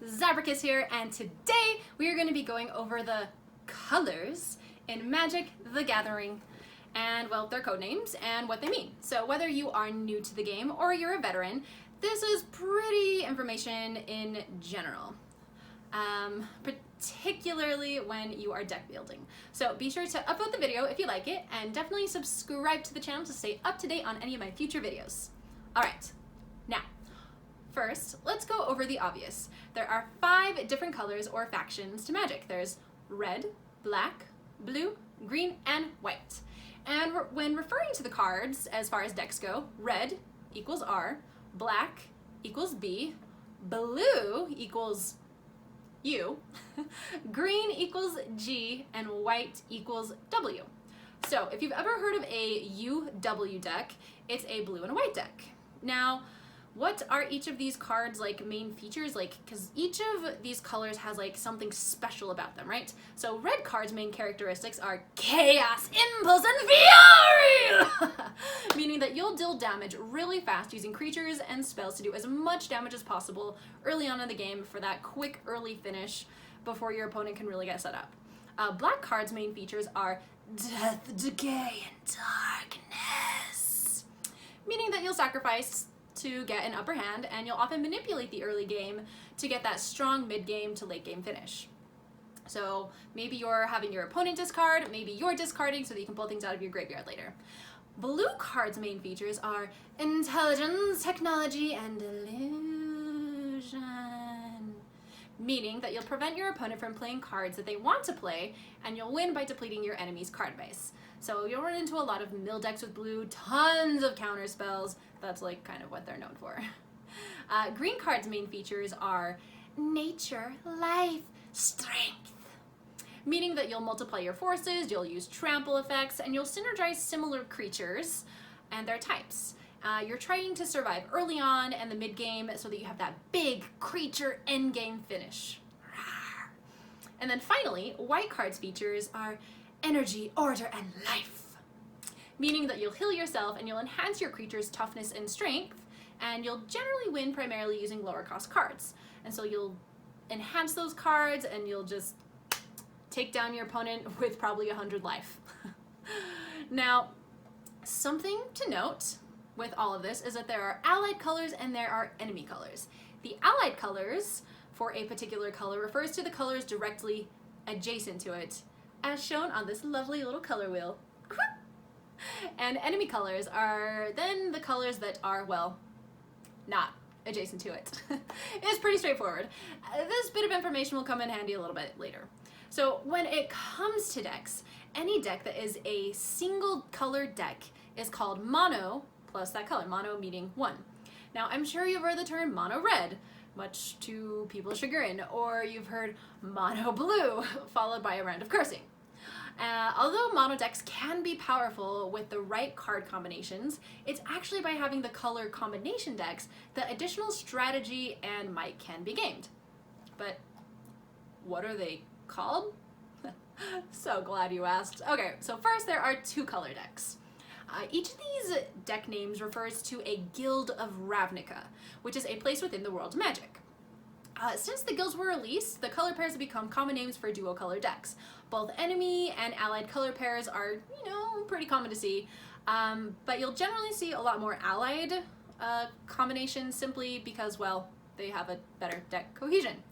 Zabracus here, and today we are going to be going over the colors in Magic: The Gathering, and well, their code names and what they mean. So whether you are new to the game or you're a veteran, this is pretty information in general, particularly when you are deck building. So be sure to upvote the video if you like it, and definitely subscribe to the channel to stay up to date on any of my future videos. Alright, now, first, let's go over the obvious. There are 5 different colors or factions to Magic. There's red, black, blue, green, and white. And when referring to the cards, as far as decks go, red equals R, black equals B, blue equals U, green equals G, and white equals W. So if you've ever heard of a UW deck, it's a blue and a white deck. Now, what are each of these cards like main features? Like, because each of these colors has like something special about them, right? So red cards' main characteristics are chaos, impulse, and fury! Meaning that you'll deal damage really fast using creatures and spells to do as much damage as possible early on in the game for that quick early finish before your opponent can really get set up. Black cards' main features are death, decay, and darkness. Meaning that you'll sacrifice to get an upper hand, and you'll often manipulate the early game to get that strong mid-game to late-game finish. So maybe you're having your opponent discard, maybe you're discarding so that you can pull things out of your graveyard later. Blue cards' main features are intelligence, technology, and illusion. Meaning that you'll prevent your opponent from playing cards that they want to play, and you'll win by depleting your enemy's card base. So you'll run into a lot of mill decks with blue, tons of counter spells. That's like kind of what they're known for. Green cards' main features are nature, life, strength. Meaning that you'll multiply your forces, you'll use trample effects, and you'll synergize similar creatures and their types. You're trying to survive early on and the mid-game so that you have that big creature endgame finish. And then finally, white cards' features are energy, order, and life. Meaning that you'll heal yourself and you'll enhance your creature's toughness and strength, and you'll generally win primarily using lower cost cards. And so you'll enhance those cards and you'll just take down your opponent with probably 100 life. Now, something to note with all of this is that there are allied colors and there are enemy colors. The allied colors for a particular color refers to the colors directly adjacent to it, as shown on this lovely little color wheel. And enemy colors are then the colors that are, well, not adjacent to it. It's pretty straightforward. This bit of information will come in handy a little bit later. So when it comes to decks, any deck that is a single color deck is called mono plus that color, mono meaning 1. Now, I'm sure you've heard the term mono red, much to people's chagrin, or you've heard mono blue, followed by a round of cursing. Although mono decks can be powerful with the right card combinations, it's actually by having the color combination decks that additional strategy and might can be gained. But what are they called? So glad you asked. Okay, so first there are 2 color decks. Each of these deck names refers to a Guild of Ravnica, which is a place within the world of Magic. Since the guilds were released, the color pairs have become common names for dual color decks. Both enemy and allied color pairs are, pretty common to see, but you'll generally see a lot more allied combinations simply because, well, they have a better deck cohesion.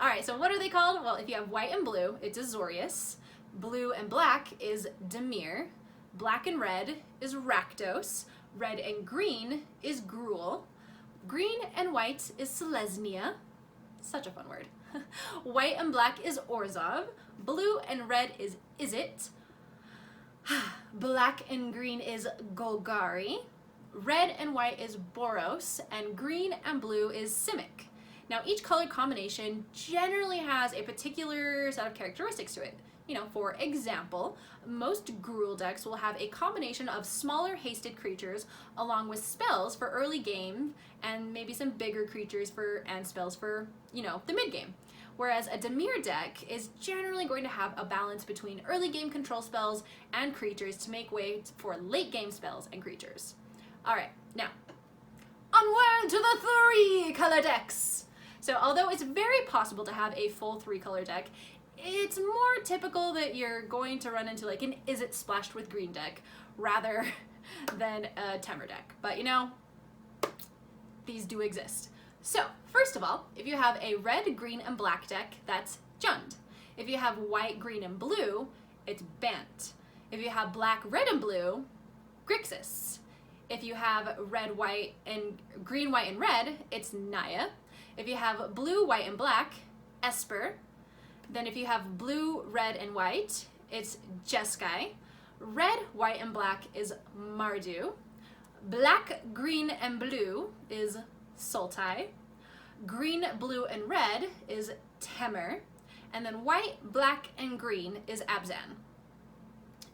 Alright, so what are they called? Well, if you have white and blue, it's Azorius. Blue and black is Dimir. Black and red is Rakdos. Red and green is Gruul. Green and white is Selesnya. Such a fun word. White and black is Orzhov. Blue and red is Izzet. Black and green is Golgari. Red and white is Boros. And green and blue is Simic. Now, each color combination generally has a particular set of characteristics to it. For example, most Gruul decks will have a combination of smaller hasted creatures along with spells for early game and maybe some bigger creatures and spells for, the mid game. Whereas a Dimir deck is generally going to have a balance between early game control spells and creatures to make way for late game spells and creatures. Alright, now, onward to the 3 color decks! So although it's very possible to have a full 3-color deck, it's more typical that you're going to run into like an Is It Splashed with Green deck rather than a Temur deck. But you know, these do exist. So first of all, if you have a red, green, and black deck, that's Jund. If you have white, green, and blue, it's Bant. If you have black, red, and blue, Grixis. If you have red, white, and green, white, and red, it's Naya. If you have blue, white, and black, Esper. Then if you have blue, red, and white, it's Jeskai. Red, white, and black is Mardu. Black, green, and blue is Sultai. Green, blue, and red is Temur. And then white, black, and green is Abzan.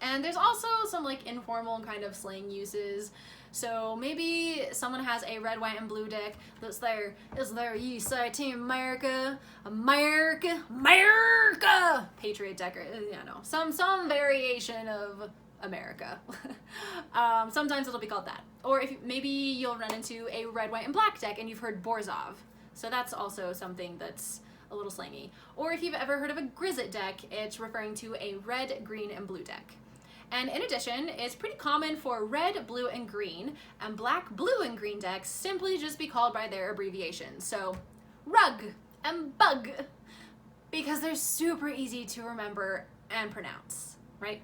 And there's also some like informal kind of slang uses. So maybe someone has a red, white, and blue deck that's there. Is there USA Team America, America, America, Patriot deck, or you know, some variation of America. Sometimes it'll be called that. Or if maybe you'll run into a red, white, and black deck and you've heard Borzov. So that's also something that's a little slangy. Or if you've ever heard of a Grizzit deck, it's referring to a red, green, and blue deck. And in addition, it's pretty common for red, blue, and green, and black, blue, and green decks simply just be called by their abbreviations. So, Rug and Bug, because they're super easy to remember and pronounce, right?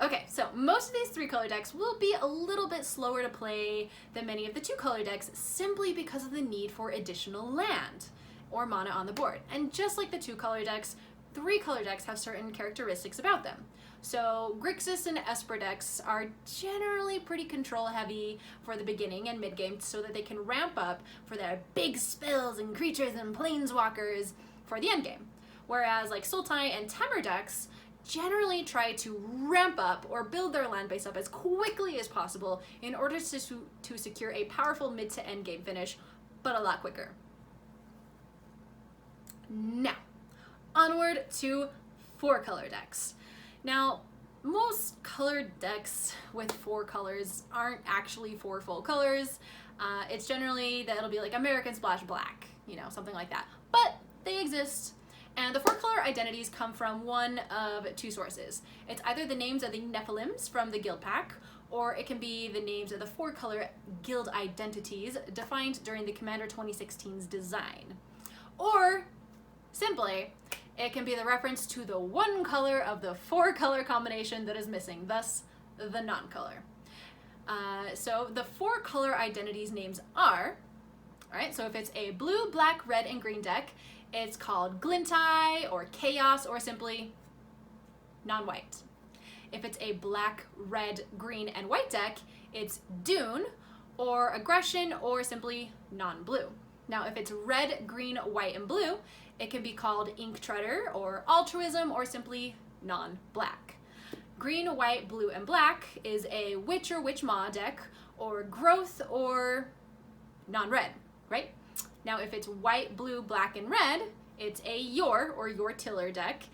Okay, so most of these 3-color decks will be a little bit slower to play than many of the 2-color decks simply because of the need for additional land or mana on the board. And just like the 2-color decks, 3-color decks have certain characteristics about them. So Grixis and Esper decks are generally pretty control heavy for the beginning and mid-game so that they can ramp up for their big spells and creatures and planeswalkers for the end game. Whereas like Sultai and Temur decks generally try to ramp up or build their land base up as quickly as possible in order to secure a powerful mid to end game finish, but a lot quicker. Now, onward to 4-color decks. Now, most colored decks with 4 colors aren't actually 4 full colors. It's generally that it'll be like American Splash Black, you know, something like that. But they exist. And the 4-color identities come from one of 2 sources. It's either the names of the Nephilims from the guild pack, or it can be the names of the 4-color guild identities defined during the Commander 2016's design. Or, simply, it can be the reference to the 1 color of the 4-color combination that is missing, thus the non-color. So the 4-color identities names are, alright, so if it's a blue, black, red, and green deck, it's called Glintai, or Chaos, or simply non-white. If it's a black, red, green, and white deck, it's Dune, or Aggression, or simply non-blue. Now, if it's red, green, white, and blue, it can be called Ink Treader, or Altruism, or simply non-black. Green, white, blue, and black is a Witch or Witch-Maw deck, or Growth, or non-red, right? Now, if it's white, blue, black, and red, it's a Yor, or Yor Tiller deck,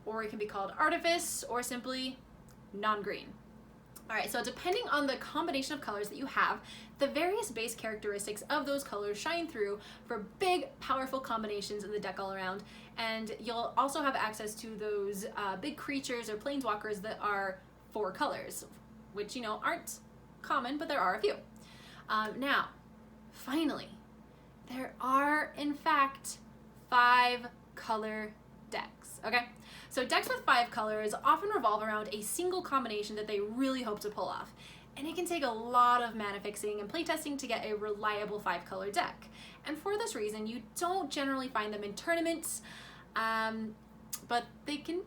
or it can be called Artifice, or simply non-green. All right, so depending on the combination of colors that you have, the various base characteristics of those colors shine through for big, powerful combinations in the deck all around, and you'll also have access to those big creatures or planeswalkers that are 4 colors, which, you know, aren't common, but there are a few. Now, finally, there are, in fact, 5-color decks, okay? So decks with 5 colors often revolve around a single combination that they really hope to pull off. And it can take a lot of mana fixing and playtesting to get a reliable 5-color deck. And for this reason, you don't generally find them in tournaments, but they can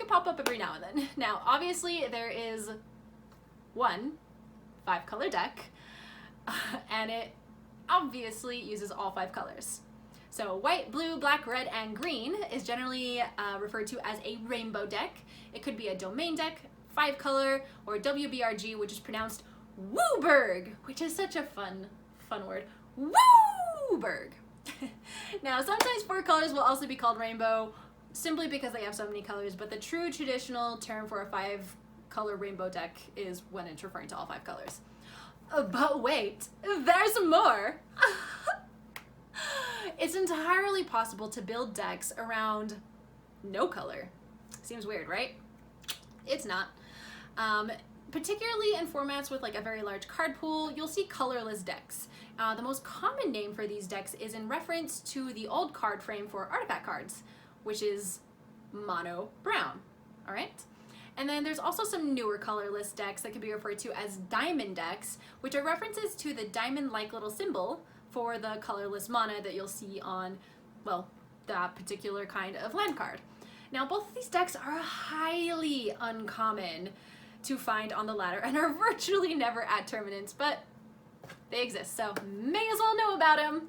pop up every now and then. Now, obviously, there is one 5-color deck, and it obviously uses all 5 colors. So white, blue, black, red, and green is generally referred to as a rainbow deck. It could be a domain deck, 5-color, or WBRG, which is pronounced Wooburg, which is such a fun word. Wooburg. Now, sometimes 4 colors will also be called rainbow, simply because they have so many colors, but the true traditional term for a 5-color rainbow deck is when it's referring to all 5 colors. But wait, there's more! it's entirely possible to build decks around no color. Seems weird, right? It's not. Particularly in formats with like a very large card pool, you'll see colorless decks. The most common name for these decks is in reference to the old card frame for artifact cards, which is mono brown, all right? And then there's also some newer colorless decks that can be referred to as diamond decks, which are references to the diamond-like little symbol for the colorless mana that you'll see on, well, that particular kind of land card. Now, both of these decks are highly uncommon to find on the ladder and are virtually never at tournaments, but they exist, so may as well know about them.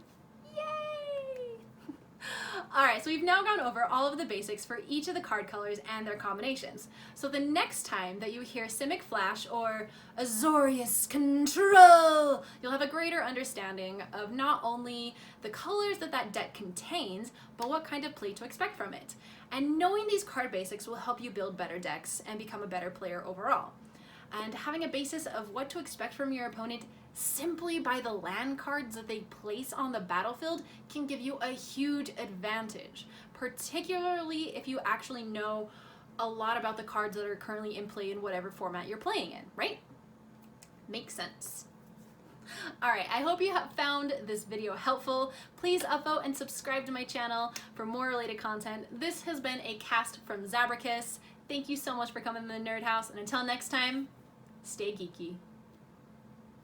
Yay! Alright, so we've now gone over all of the basics for each of the card colors and their combinations. So the next time that you hear Simic Flash or Azorius Control, you'll have a greater understanding of not only the colors that that deck contains, but what kind of play to expect from it. And knowing these card basics will help you build better decks and become a better player overall. And having a basis of what to expect from your opponent simply by the land cards that they place on the battlefield can give you a huge advantage, particularly if you actually know a lot about the cards that are currently in play in whatever format you're playing in, right? Makes sense. Alright, I hope you have found this video helpful. Please upvote and subscribe to my channel for more related content. This has been a cast from Zabracus. Thank you so much for coming to the Nerd House, and until next time, stay geeky.